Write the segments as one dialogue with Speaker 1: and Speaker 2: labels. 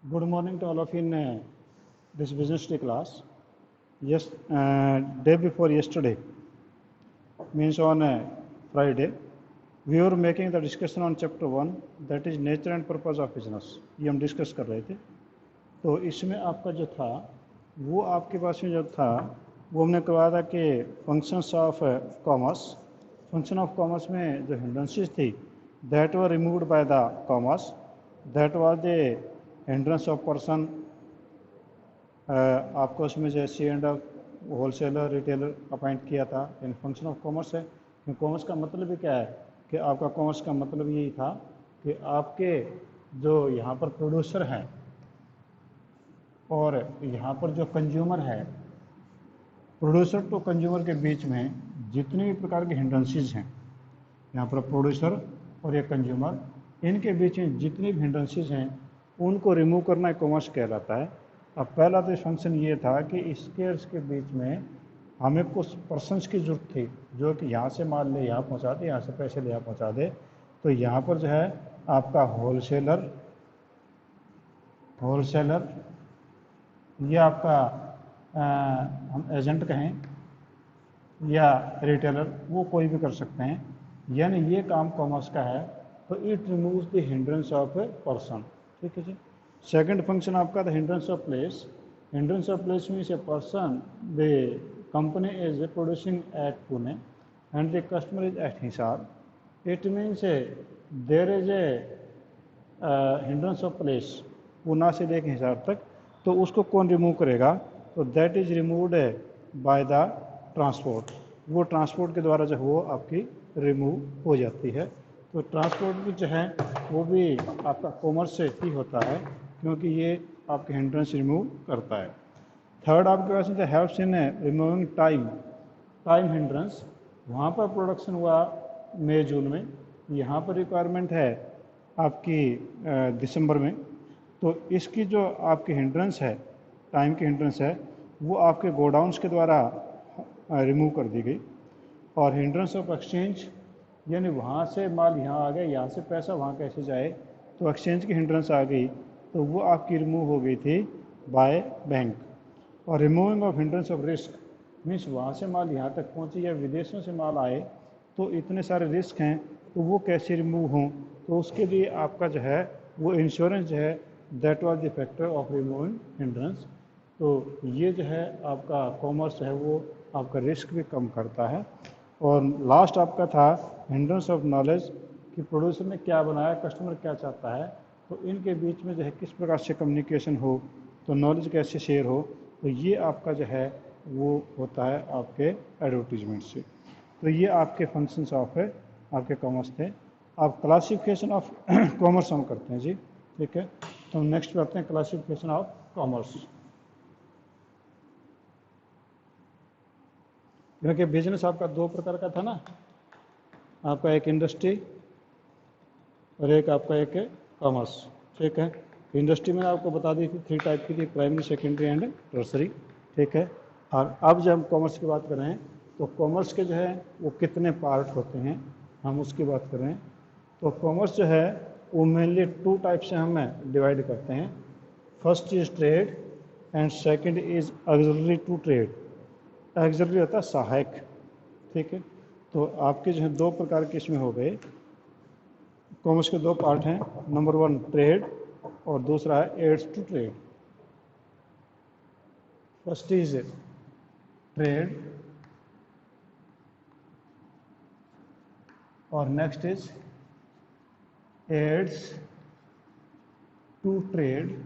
Speaker 1: Good morning to all of you in this business day class. Yes, day before yesterday, means on Friday, we were making the discussion on chapter 1, that is nature and purpose of business. ये हम discuss कर रहे थे. तो इसमें आपका जो था वो आपके पास में जो था वो हमने करवाया था कि functions of commerce. Function of commerce में जो हिंड्रेंसेस थी that were removed by the commerce, that was the hindrance of person. आपको उसमें जो सी एंड होलसेलर रिटेलर अपॉइंट किया था इन फंक्शन ऑफ कॉमर्स है. कॉमर्स का मतलब भी क्या है कि आपका कॉमर्स का मतलब यही था कि आपके जो यहाँ पर प्रोड्यूसर हैं और यहाँ पर जो कंज्यूमर है, प्रोड्यूसर तो कंज्यूमर के बीच में जितने भी प्रकार के हिंड्रेंसेस हैं, यहाँ पर प्रोड्यूसर और ये कंज्यूमर, इनके बीच में जितने भी हिंड्रेंसेस हैं उनको रिमूव करना कॉमर्स कहलाता है. अब पहला तो फंक्शन ये था कि इसके बीच में हमें कुछ पर्सनस की ज़रूरत थी जो कि यहाँ से माल ले यहाँ पहुँचा दे, यहाँ से पैसे ले यहाँ पहुँचा दे. तो यहाँ पर जो है आपका होलसेलर ये आपका हम एजेंट कहें या रिटेलर, वो कोई भी कर सकते हैं. यानी ये काम कॉमर्स का है. तो it removes the hindrance of a person. ठीक है जी. सेकंड फंक्शन आपका the hindrance of place. Hindrance of place means a person, the company is producing at Pune and the customer is at Hisar. It means there is a hindrance of place Poona से लेकर हिसार तक. तो उसको कौन रिमूव करेगा? तो that is removed by the transport. वो transport के द्वारा जो वो आपकी रिमूव हो जाती है. तो ट्रांसपोर्ट भी जो है वो भी आपका कॉमर्स से ही होता है क्योंकि ये आपके हिंड्रेंस रिमूव करता है. थर्ड आपके पास में helps in removing time hindrance. वहाँ पर प्रोडक्शन हुआ मई जून में, यहाँ पर रिक्वायरमेंट है आपकी दिसंबर में. तो इसकी जो आपकी हिंड्रेंस है, टाइम की हिंड्रेंस है, वो आपके गोडाउन्स के द्वारा रिमूव कर दी गई. और हिंड्रेंस ऑफ एक्सचेंज यानी वहाँ से माल यहाँ आ गया, यहाँ से पैसा वहाँ कैसे जाए, तो एक्सचेंज की हिंड्रेंस आ गई, तो वो आपकी रिमूव हो गई थी बाय बैंक. और removing of hindrance of risk means वहाँ से माल यहाँ तक पहुँचे या विदेशों से माल आए तो इतने सारे रिस्क हैं, तो वो कैसे रिमूव हों. तो उसके लिए आपका जो है वो इंश्योरेंस जो है that was the factor of removing hindrance. तो ये जो है आपका कॉमर्स है वो आपका रिस्क भी कम करता है. और लास्ट आपका था हिंड्रेंस ऑफ नॉलेज कि प्रोड्यूसर ने क्या बनाया, कस्टमर क्या चाहता है, तो इनके बीच में जो है किस प्रकार से कम्युनिकेशन हो, तो नॉलेज कैसे शेयर हो. तो ये आपका जो है वो होता है आपके एडवर्टीजमेंट से. तो ये आपके फंक्शंस ऑफ है आपके कॉमर्स थे. आप क्लासिफिकेशन ऑफ कॉमर्स हम करते हैं जी. ठीक है, तो हम नेक्स्ट पे आते हैं क्लासिफिकेशन ऑफ कॉमर्स. क्योंकि बिजनेस आपका दो प्रकार का था ना, आपका एक इंडस्ट्री और एक आपका एक कॉमर्स. ठीक है, इंडस्ट्री में आपको बता दी थी 3 टाइप की थी, प्राइमरी, सेकेंडरी एंड टर्सरी. ठीक है, और अब जब हम कॉमर्स की बात कर रहे हैं तो कॉमर्स के जो है वो कितने पार्ट होते हैं हम उसकी बात कर रहे हैं. तो कॉमर्स जो है वो मेनली 2 टाइप से हम डिवाइड करते हैं. First is trade and second is auxiliary to trade. Auxiliary होता है सहायक. ठीक है, तो आपके जो है 2 प्रकार के इसमें हो गए. कॉमर्स के 2 पार्ट हैं, नंबर 1 ट्रेड और दूसरा है aids to trade. First is trade और next is aids to trade,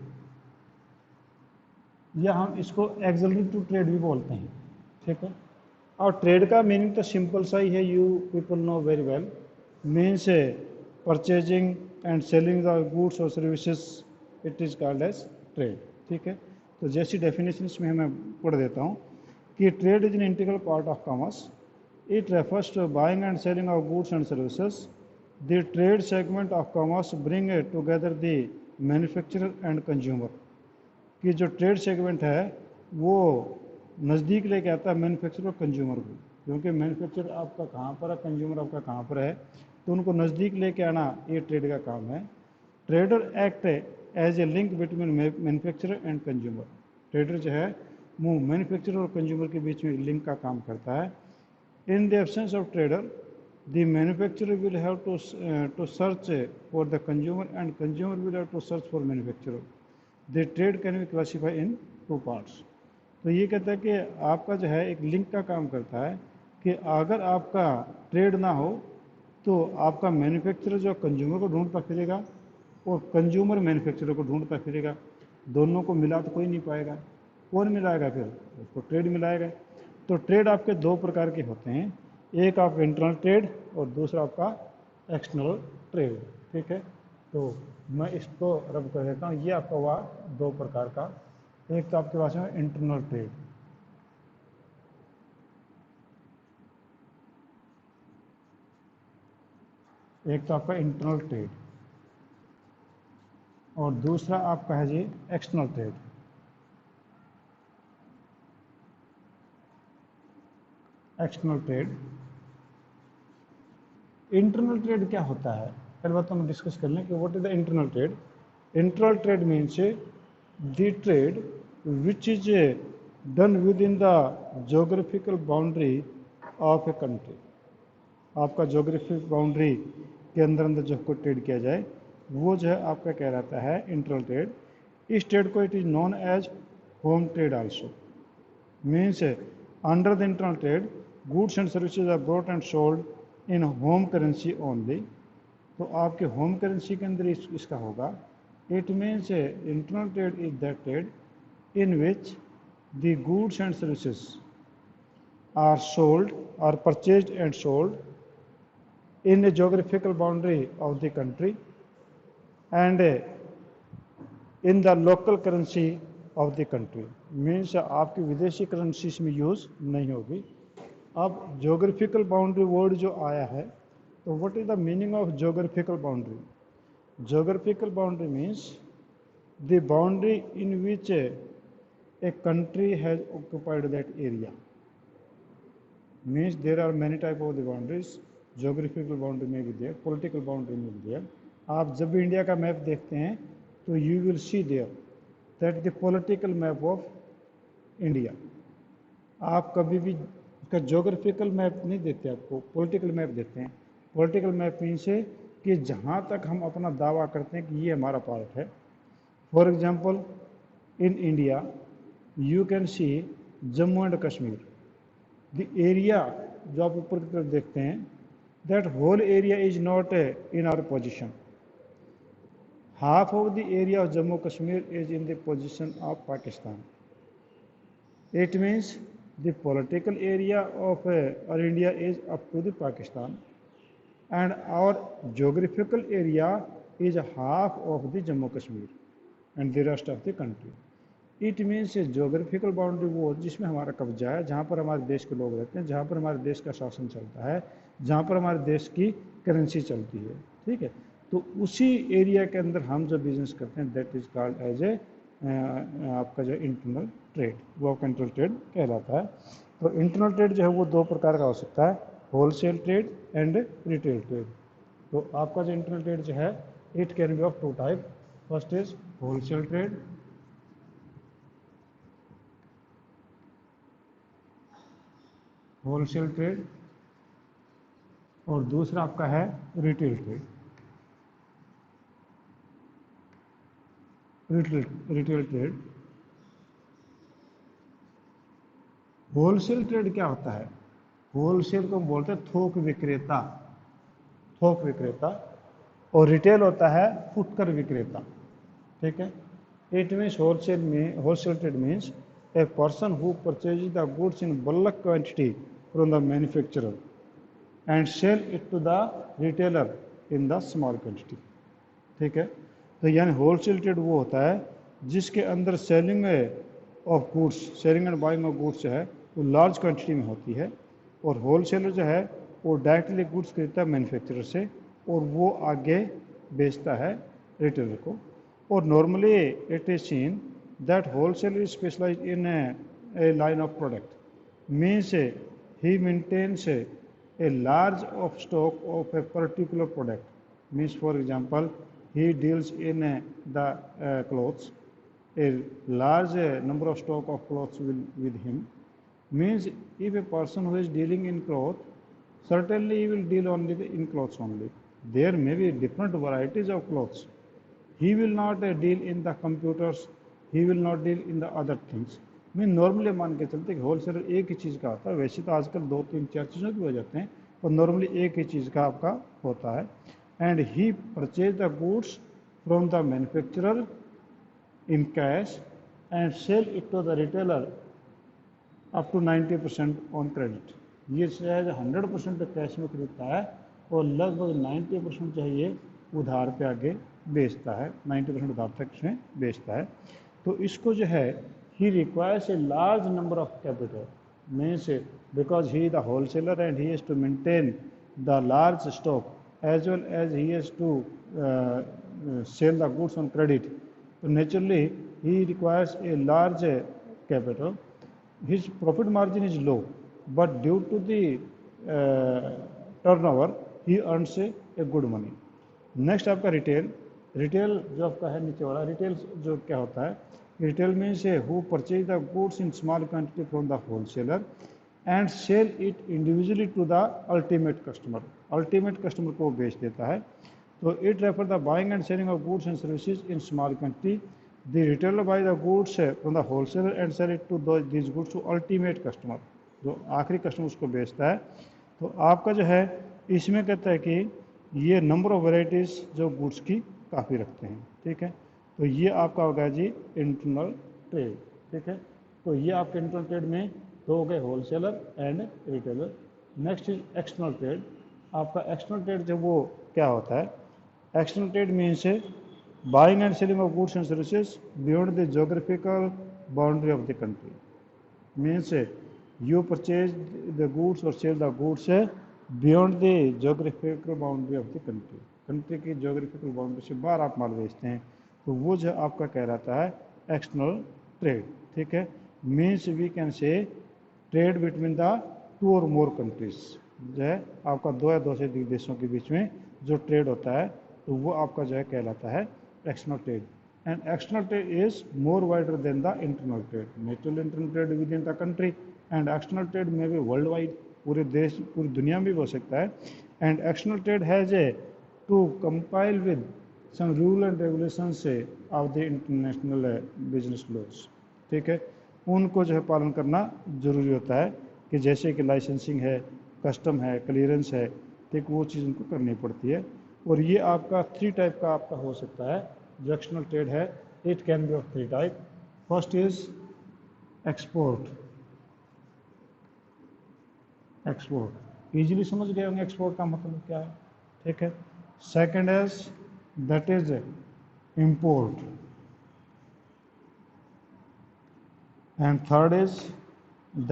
Speaker 1: या हम इसको ऑक्सिलरी टू ट्रेड भी बोलते हैं. ठीक है, और ट्रेड का मीनिंग तो सिंपल सा ही है, you people know very well. Means purchasing and selling the goods और services, it is called as trade. ठीक है, तो जैसी डेफिनेशन इसमें मैं पढ़ देता हूँ कि trade is an integral part of commerce. It refers to buying and selling of goods and services. The trade segment of commerce bring together the manufacturer and consumer. कि जो ट्रेड सेगमेंट है वो नज़दीक लेके आता है मैन्युफैक्चरर और consumer को, क्योंकि मैन्युफैक्चरर आपका कहाँ पर है, कंज्यूमर आपका कहाँ पर है, तो उनको नज़दीक लेके आना ये ट्रेड का काम है. Trader act as a link between manufacturer and consumer. Trader जो है वो मैन्युफैक्चरर और कंज्यूमर के बीच में लिंक का काम करता है। In the absence of trader the manufacturer will have to search for the consumer and consumer will have to search for manufacturer. The trade can be classified in two parts. तो ये कहता है कि आपका जो है एक लिंक का काम करता है कि अगर आपका ट्रेड ना हो तो आपका मैन्युफैक्चरर जो कंज्यूमर को ढूंढता फिरेगा और कंज्यूमर मैन्युफैक्चरर को ढूंढता फिरेगा, दोनों को मिला तो कोई नहीं पाएगा। कौन मिलाएगा फिर? उसको ट्रेड मिलाएगा। तो ट्रेड आपके दो प्रकार के होते हैं, एक आपका इंटरनल ट्रेड और दूसरा आपका एक्सटर्नल ट्रेड। ठीक है, तो मैं इसको रब कर देता हूँ। ये आपका हुआ दो प्रकार का, एक तो आपके पास है इंटरनल ट्रेड, एक तो आपका इंटरनल ट्रेड और दूसरा आपका है जी external trade. External trade, internal trade क्या होता है पहले बात तो हम डिस्कस कर लें कि what is the internal trade. Internal trade means the trade which is done with in the geographical boundary of a country. आपका जोग्राफिक बाउंड्री के अंदर अंदर जो कोई ट्रेड किया जाए वो जो है आपका क्या रहता है इंटरनल ट्रेड। इस ट्रेड को it is known as home trade also. Means under the internal trade goods and services are brought and sold in home currency only. तो आपके होम करेंसी के अंदर इसका होगा। It means internal trade is that trade in which the goods and services are sold और purchased and sold in a geographical boundary of the country and in the local currency of the country। Means आपकी विदेशी currency इसमें use नहीं होगी। अब geographical boundary word जो आया है तो what is the meaning of geographical boundary? Geographical boundary means the boundary in which A country has occupied that area। means there are many type of the boundaries। Geographical boundary में भी there, political boundary में भी there. आप जब भी India का map देखते हैं तो you will see there that the political map of India. आप कभी भी उसका जोग्राफिकल मैप नहीं देते, आपको पॉलिटिकल मैप देते हैं। पॉलिटिकल मैप मीन्स है कि जहाँ तक हम अपना दावा करते हैं कि ये हमारा पार्ट है। For example in India you can see Jammu and Kashmir, the area जो आप ऊपर की तरफ देखते हैं that whole area is not in our possession। half of the area of Jammu Kashmir is in the possession of Pakistan। it means the political area of our India is up to the Pakistan and our geographical area is half of the Jammu Kashmir and the rest of the country। It means geographical boundary वो जिसमें हमारा कब्जा है, जहाँ पर हमारे देश के लोग रहते हैं, जहाँ पर हमारे देश का शासन चलता है, जहाँ पर हमारे देश की करेंसी चलती है। ठीक है, तो उसी एरिया के अंदर हम जो बिजनेस करते हैं that is called as a आपका जो इंटरनल ट्रेड, वो आपका इंटरनल ट्रेड कहलाता है। तो इंटरनल ट्रेड जो है वो दो प्रकार का हो सकता है, wholesale trade and retail trade. तो आपका जो इंटरनल ट्रेड जो है it can be of two type. First is wholesale trade, wholesale trade, और दूसरा आपका है retail trade. Retail trade, wholesale trade क्या होता है? होलसेल को बोलते हैं थोक विक्रेता, थोक विक्रेता, और रिटेल होता है फुटकर विक्रेता। ठीक है, इट मीन्स होलसेल में, wholesale trade means a person who purchase the goods in bulk quantity from the manufacturer and sell it to the retailer in the small quantity. ठीक है, तो यानी होलसेल ट्रेड वो होता है जिसके अंदर selling of goods, selling and buying of goods जो है वो लार्ज क्वांटिटी में होती है, और होलसेलर जो है वो डायरेक्टली गुड्स खरीदता है मैन्युफैक्चरर से और वो आगे बेचता है रिटेलर को। और normally it is seen that wholesaler is specialized in a line of product, means he maintains a large of stock of a particular product। means for example he deals in the clothes. A large number of stock of clothes with him. Means if a person who is dealing in cloth, certainly he will deal only in clothes only. There may be different varieties of clothes. He will not deal in the computers, he will not deal in the other things. मैं normally मान के चलते कि wholesaler एक ही चीज़ का होता है. वैसे तो आजकल 2 3 4 चीज़ों के हो जाते हैं, पर नॉर्मली एक ही चीज़ का आपका होता है. And he purchase the goods from the manufacturer in cash and sell it to the retailer up to 90% on credit. ये शायद 100% कैश में खरीदता है और लगभग 90% चाहिए उधार पे आगे बेचता है, 90% उधार तक इसमें बेचता है. तो इसको जो है he requires a large number of capital, means because he is the wholesaler and he has to maintain the large stock as well as he has to sell the goods on credit. So naturally, he requires a large capital. His profit margin is low, but due to the turnover, he earns a good money. Next आपका retail. Retail जो आपका है नीचे वाला, retail जो क्या होता है, retail means who purchase the goods in small quantity from the wholesaler and sell it individually to the ultimate customer. Ultimate customer को बेच देता है. So it refers the buying and selling of goods and services in small quantity. The retailer buy the goods from the wholesaler and sell it to these goods to ultimate customer. जो आखिरी customer उसको बेचता है. तो आपका जो है इसमें कहता है कि ये नंबर ऑफ वेराइटीज़ जो गुड्स की काफ़ी रखते हैं. ठीक है, तो ये आपका होगा जी इंटरनल ट्रेड. ठीक है, तो ये आपके इंटरनल ट्रेड में दो हो गए, wholesaler and retailer. Next is external trade. आपका एक्सटर्नल ट्रेड जो वो क्या होता है, external trade means buying and selling of goods and services beyond the geographical boundary of the country. Means you purchase the goods or sell the goods beyond the geographical boundary of the country. Country की geographical boundary से बाहर आप माल बेचते हैं, तो वो जो आपका कह रहता है एक्सटर्नल ट्रेड. ठीक है, means we can say trade between the 2 और मोर कंट्रीज. जो है आपका 2 या 2 से अधिक देशों के बीच में जो ट्रेड होता है, तो वो आपका जो है कहलाता है external trade. And external trade is more wider than the internal trade. Natural internal trade with in the country and external trade में भी वर्ल्ड वाइड, पूरे देश पूरी दुनिया में भी हो सकता है. And external trade has a to compile with some rule and regulations of the international business laws. ठीक है, उनको जो है पालन करना जरूरी होता है, कि जैसे कि लाइसेंसिंग है, कस्टम है, क्लियरेंस है. ठीक, वो चीज़ उनको करनी पड़ती है. और ये आपका 3 टाइप का आपका हो सकता है जो एक्सटर्नल ट्रेड है. It can be of 3 type. First is export. Export easily समझ गए होंगे एक्सपोर्ट का मतलब क्या है. ठीक है. Second is that is import. And third is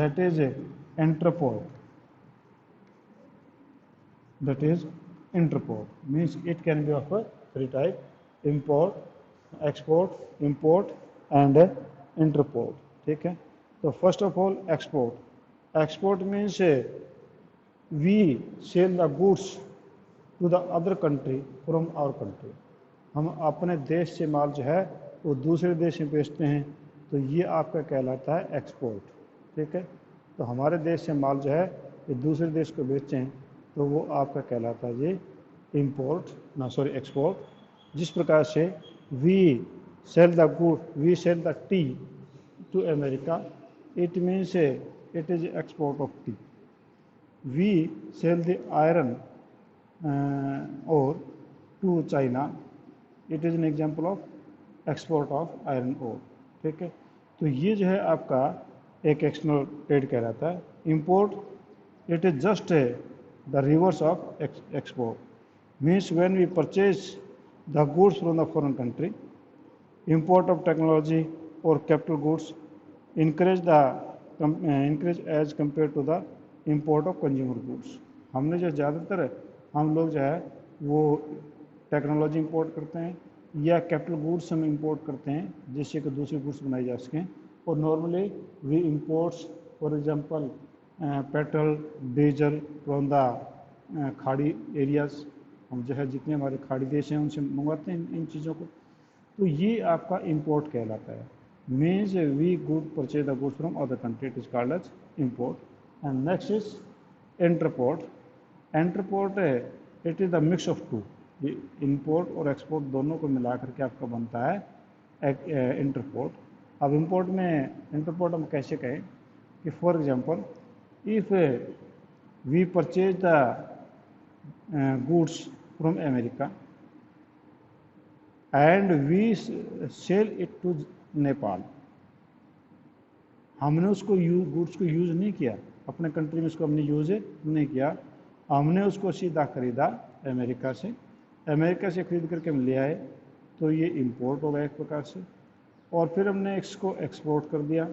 Speaker 1: that is entrepot. That is interport. Means it can be of 3 type: import, export, import and interport. ठीक है. तो first of all export. Export means we sell the goods to the other country from our country. हम अपने देश से माल जो है वो दूसरे देश में बेचते हैं, तो ये आपका कहलाता है एक्सपोर्ट. ठीक है, तो हमारे देश से माल जो है ये दूसरे देश को बेचें, तो वो आपका कहलाता है ये इम्पोर्ट एक्सपोर्ट. जिस प्रकार से we sell the good, we sell the tea to America, it means it is export of tea. We sell the iron और to China, it is an example of export of iron ore. ठीक है, तो ये जो है आपका एक external trade कहलाता है. Import it is just the reverse of export. Means when we purchase the goods from the foreign country. Import of technology or capital goods increase as compared to the import of consumer goods. हमने जो ज़्यादातर हम लोग जो है वो technology import करते हैं या कैपिटल गुड्स हम इंपोर्ट करते हैं, जिससे कि दूसरे गुड्स बनाई जा सकें. और normally we imports for example petrol, diesel from the खाड़ी areas हम जो है जितने हमारे खाड़ी देश हैं उनसे मंगवाते हैं इन चीज़ों को, तो ये आपका इम्पोर्ट कहलाता है। Means we good purchase the goods from other country, it is called as import. And next is entrepot. Entrepot it is the mix of two, ये इम्पोर्ट और एक्सपोर्ट दोनों को मिला करके आपका बनता है इंटरपोर्ट। अब इम्पोर्ट में इंटरपोर्ट हम कैसे कहें कि for example if we purchase the goods from America and we sell it to Nepal, हमने उसको गुड्स को यूज़ नहीं किया अपने कंट्री में, उसको हमने यूज़ नहीं किया, हमने उसको सीधा खरीदा अमेरिका से, अमेरिका से खरीद करके हम ले आए, तो ये इंपोर्ट हो गया एक प्रकार से। और फिर हमने इसको एक्सपोर्ट कर दिया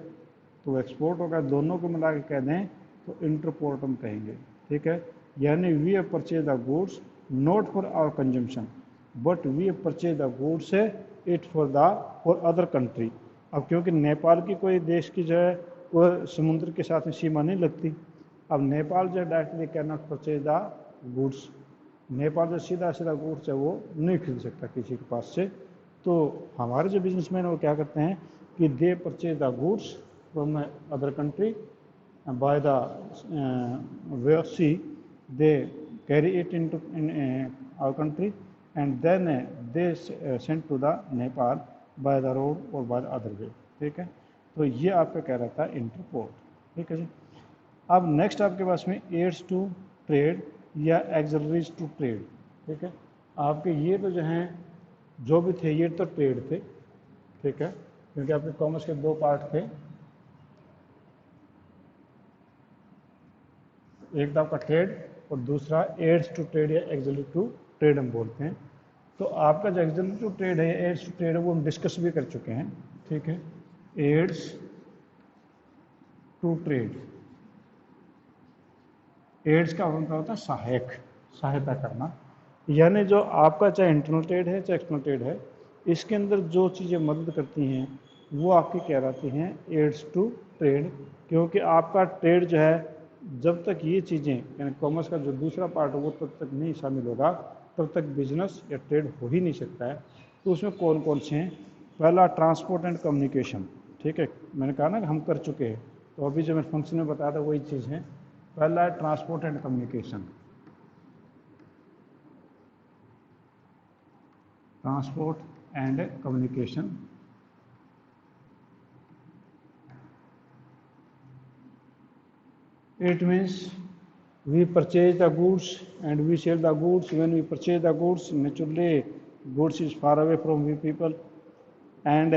Speaker 1: तो एक्सपोर्ट होगा, दोनों को मिला के कह दें तो इंटरपोर्ट हम कहेंगे, ठीक है। यानी we have purchase the goods not for our consumption but we have purchase the goods it for other country. अब क्योंकि नेपाल की कोई देश की जो है वो समुद्र के साथ में सीमा नहीं लगती, अब नेपाल जो directly can not purchase the goods, Nepal जो सीधा सीधा गुड्स है वो नहीं खरीद सकता किसी के पास से, तो हमारे जो बिजनेसमैन वो क्या करते हैं कि they purchase the goods from other country by the way of sea, they carry it in our country and then they send to the Nepal by the road और बाय द अदर वे, ठीक है। तो ये आपका कह रहा था interport, ठीक है जी। अब नेक्स्ट आपके पास में एड्स टू ट्रेड या एक्सलरीज टू ट्रेड, ठीक है। आपके ये तो जो हैं जो भी थे ये तो ट्रेड थे, ठीक है, क्योंकि आपके कॉमर्स के दो पार्ट थे, एक तो आपका ट्रेड और दूसरा एड्स टू ट्रेड या एक्सलरी टू ट्रेड हम बोलते हैं। तो आपका जो एक्सलरी टू ट्रेड है, एड्स टू ट्रेड है, वो हम डिस्कस भी कर चुके हैं, ठीक है। एड्स टू ट्रेड, एड्स का मतलब होता है सहायक, सहायता करना, यानी जो आपका चाहे इंटरनल ट्रेड है चाहे एक्सटर्नल ट्रेड है, इसके अंदर जो चीज़ें मदद करती हैं वो आपकी कहलाती हैं एड्स टू ट्रेड। क्योंकि आपका ट्रेड जो है जब तक ये चीज़ें यानी कॉमर्स का जो दूसरा पार्ट है वो तब तक नहीं शामिल होगा तब तक बिजनेस या ट्रेड हो ही नहीं सकता है। तो उसमें कौन कौन से हैं, पहला ट्रांसपोर्ट एंड कम्युनिकेशन, ठीक है, मैंने कहा ना कि हम कर चुके हैं, तो अभी जो मैं फंक्शन में बताया था वही चीज़ है। पहला है transport and communication, transport and communication. It means we purchase the goods and we sell the goods. When we purchase the goods, naturally goods is far away from we people and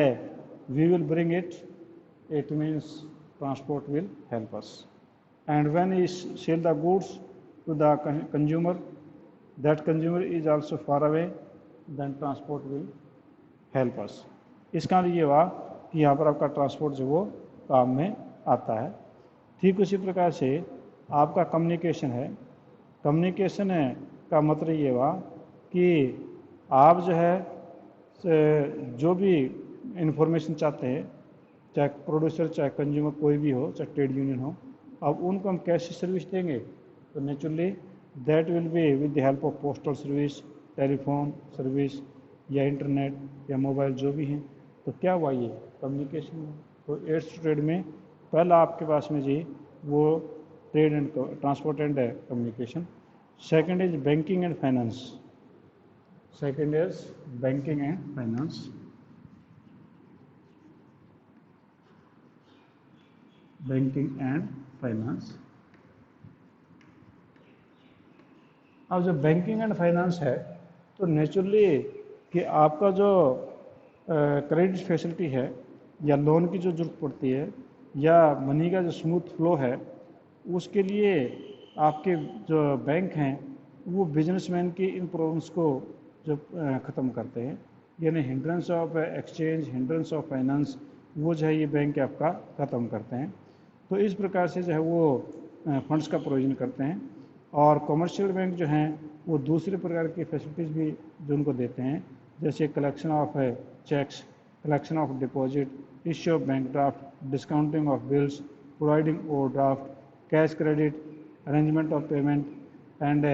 Speaker 1: we will bring it. It means transport will help us. And when we sell the goods to the consumer, that consumer is also far away, then transport will help us. इसका ये हुआ कि यहाँ पर आपका transport जो वो काम में आता है। ठीक उसी प्रकार से आपका कम्युनिकेशन है, कम्युनिकेशन का मतलब ये हुआ कि आप जो है जो भी इंफॉर्मेशन चाहते हैं, चाहे प्रोड्यूसर चाहे कंज्यूमर कोई भी हो, चाहे ट्रेड यूनियन हो, अब उनको हम कैसी सर्विस देंगे, तो naturally that will be with the help of postal service, telephone service या इंटरनेट या मोबाइल जो भी हैं। तो क्या हुआ ये कम्युनिकेशन। तो एड्स टू ट्रेड में पहला आपके पास में जी वो trade and transport and communication. Second is banking and finance, second is banking and finance, banking and finance. अब जो बैंकिंग एंड फाइनेंस है तो नेचुरली कि आपका जो क्रेडिट फैसिलिटी है या लोन की जो जरूरत पड़ती है या मनी का जो स्मूथ फ्लो है, उसके लिए आपके जो बैंक हैं वो बिजनेसमैन की इन प्रॉब्लम्स को जो ख़त्म करते हैं, यानी hindrance of exchange, hindrance of finance, वो जो है ये बैंक आपका ख़त्म करते हैं। तो इस प्रकार से जो है वो फंड्स का प्रोविजन करते हैं। और कमर्शियल बैंक जो हैं वो दूसरे प्रकार की फैसिलिटीज़ भी जो उनको देते हैं, जैसे collection of cheques, collection of deposit, issue of bank draft, discounting of bills, providing overdraft, cash credit, arrangement of payment and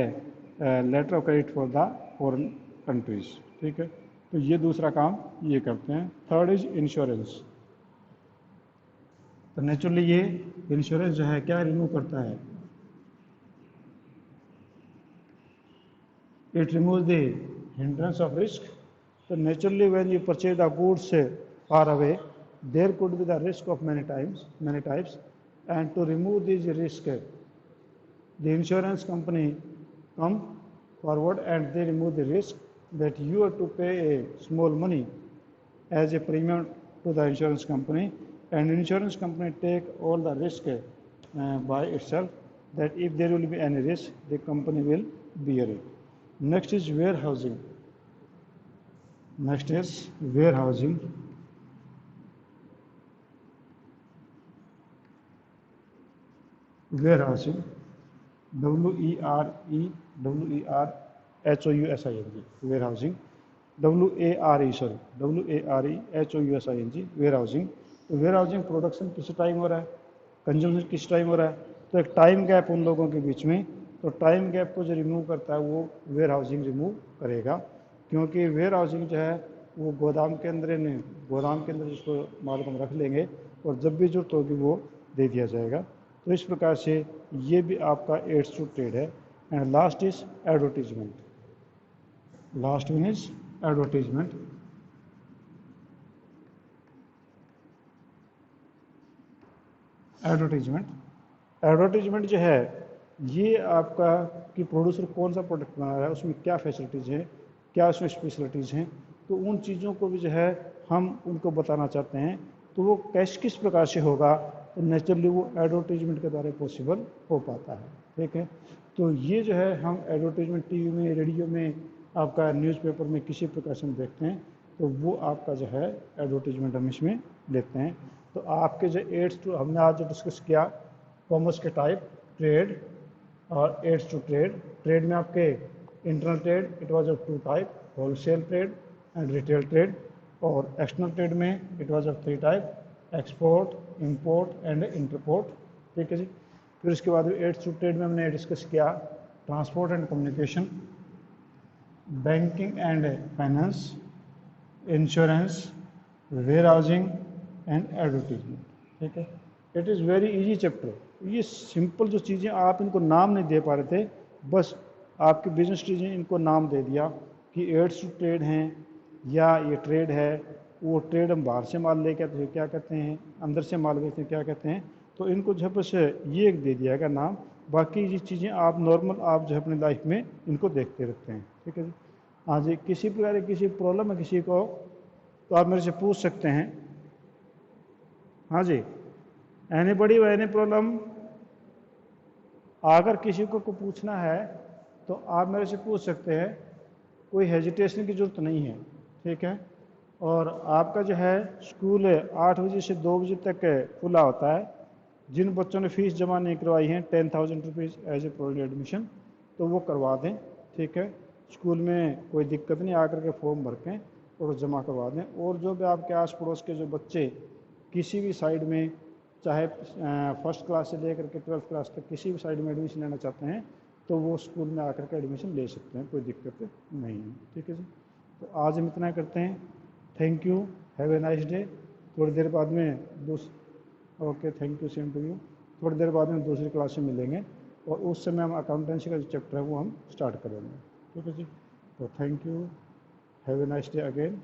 Speaker 1: letter of credit for the foreign countries. ठीक है, तो ये दूसरा काम ये करते हैं। Third is insurance. तो नेचुरली ये इंश्योरेंस जो है क्या रिमूव करता है, it removes the hindrance of risk. So naturally when you purchase the goods far away, there could be the risk of many types, and to remove these risk, the insurance company come forward and they remove the risk that you have to pay a small money as a premium to the insurance company, and insurance company take all the risk by itself, that if there will be any risk the company will bear it. Next is warehousing. Next is warehousing. Warehousing. W-E-R-E-W-E-R-H-O-U-S-I-N-G. Warehousing. W-A-R-E, sorry. W-A-R-E-H-O-U-S-I-N-G. Warehousing. तो warehousing production किस time हो रहा है, consumption किस time हो रहा है, तो एक टाइम गैप उन लोगों के बीच में, तो टाइम गैप को जो रिमूव करता है वो वेयर हाउसिंग रिमूव करेगा। क्योंकि वेयर हाउसिंग जो है वो गोदाम के अंदर जिसको माल को हम रख लेंगे और जब भी जरूरत होगी वो दे दिया जाएगा। तो इस प्रकार से ये भी आपका एड्स टू ट्रेड है। And last is advertisement. Last one is advertisement. Advertisement जो है ये आपका कि प्रोड्यूसर कौन सा प्रोडक्ट बना रहा है, उसमें क्या फैसिलिटीज़ हैं, क्या उसमें स्पेशलिटीज़ हैं, तो उन चीज़ों को भी जो है हम उनको बताना चाहते हैं। तो वो किस प्रकार से होगा, तो नेचुरली वो एडवर्टीजमेंट के द्वारा पॉसिबल हो पाता है। ठीक है, तो ये जो है हम एडवर्टीजमेंट टीवी में, रेडियो में, आपका न्यूज़पेपर में किसी प्रकार से हम देखते हैं, तो वो आपका जो है एडवर्टीजमेंट हम इसमें लेते हैं। तो आपके जो एड्स टू हमने आज जो डिस्कस किया कॉमर्स के टाइप, ट्रेड और एड्स टू ट्रेड। ट्रेड में आपके internal trade it was of 2 type, wholesale trade and retail trade. और एक्सटर्नल ट्रेड में it was of 3 type, export, import and entrepot. ठीक है जी। फिर उसके बाद एड्स टू ट्रेड में हमने डिस्कस किया transport and communication, banking and finance, insurance, warehousing and advertisement. ठीक है, it is very easy chapter. ये सिंपल जो चीज़ें आप इनको नाम नहीं दे पा रहे थे, बस आपके बिजनेस चीज़ें इनको नाम दे दिया कि एड्स टू ट्रेड हैं या ये ट्रेड है। वो ट्रेड हम बाहर से माल लेके आते हैं क्या कहते हैं, अंदर से माल बेचते हैं क्या कहते हैं, तो इनको जो बस ये एक दे दिया गया नाम। बाकी ये चीज़ें आप नॉर्मल आप जो अपनी लाइफ में इनको देखते रहते हैं। ठीक है जी। हाँ जी, किसी प्रकार की किसी प्रॉब्लम है किसी को तो आप मेरे से पूछ सकते हैं। हाँ जी, एनीबॉडी एनी प्रॉब्लम, अगर किसी को पूछना है तो आप मेरे से पूछ सकते हैं, कोई हेजिटेशन की ज़रूरत नहीं है। ठीक है, और आपका जो है स्कूल 8 बजे से 2 बजे तक खुला होता है। जिन बच्चों ने फ़ीस जमा नहीं करवाई है 10,000 rupees as a provisional admission, तो वो करवा दें। ठीक है, स्कूल में कोई दिक्कत नहीं, आकर के फॉर्म भर के और जमा करवा दें। और जो भी आपके आस पड़ोस के जो बच्चे किसी भी साइड में, चाहे फर्स्ट क्लास से लेकर के 12th क्लास तक किसी भी साइड में एडमिशन लेना चाहते हैं, तो वो स्कूल में आकर के एडमिशन ले सकते हैं, कोई दिक्कत नहीं है। ठीक है जी, तो आज हम इतना करते हैं। Thank you, have a nice day. थोड़ी देर बाद में okay, thank you, same to you. थोड़ी देर बाद में दूसरी क्लास में मिलेंगे और उस समय हम अकाउंटेंसी का जो चैप्टर है वो हम स्टार्ट करेंगे। ठीक है जी, तो thank you, have a nice day again.